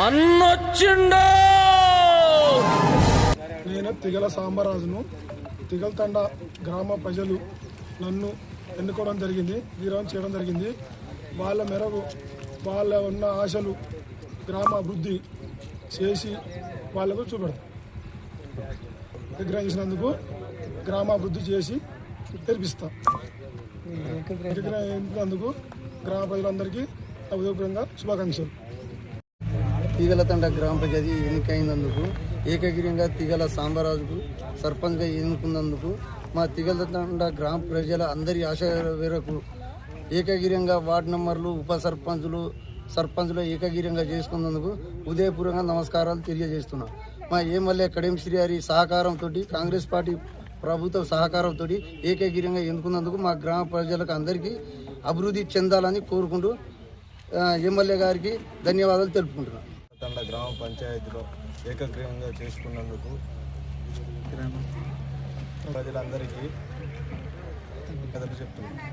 అన్నొచ్చిండు. నేను తిగల సాంబరాజును. తిగల తండ గ్రామ ప్రజలు నన్ను ఎన్నుకోవడం జరిగింది, వీరం చేయడం జరిగింది. వాళ్ళ మేరకు వాళ్ళ ఉన్న ఆశలు గ్రామ అభివృద్ధి చేసి వాళ్ళకు చూపెడతాం. విగ్రహించినందుకు గ్రామాభివృద్ధి చేసి తెరిపిస్తాం. విగ్రహించినందుకు గ్రామ ప్రజలందరికీ ఉదయపూర్వకంగా శుభాకాంక్షలు. తిగల తండ గ్రామ ప్రజలు ఎన్నికైనందుకు ఏకగిరియంగా తిగల సాంబరాజుకు సర్పంచ్గా ఎన్నుకున్నందుకు మా తిగల తండ గ్రామ ప్రజల అందరి ఆశ మేరకు ఏకగిరియంగా వార్డు నంబర్లు ఉప సర్పంచులు ఏకగిరియంగా చేసుకున్నందుకు ఉదయపూర్వకంగా నమస్కారాలు తెలియజేస్తున్నాం. మా ఎమ్మెల్యే కడియం శ్రీహరి సహకారంతో కాంగ్రెస్ పార్టీ ప్రభుత్వ సహకారంతో ఏకగిరియంగా ఎన్నుకున్నందుకు మా గ్రామ ప్రజలకు అందరికీ అభివృద్ధి చెందాలని కోరుకుంటూ ఎమ్మెల్యే గారికి ధన్యవాదాలు తెలుపుకుంటున్నాను. తండ గ్రామ పంచాయతీలో ఏకగ్రీవంగా చేసుకున్నందుకు ప్రజలందరికీ చెప్తున్నాను.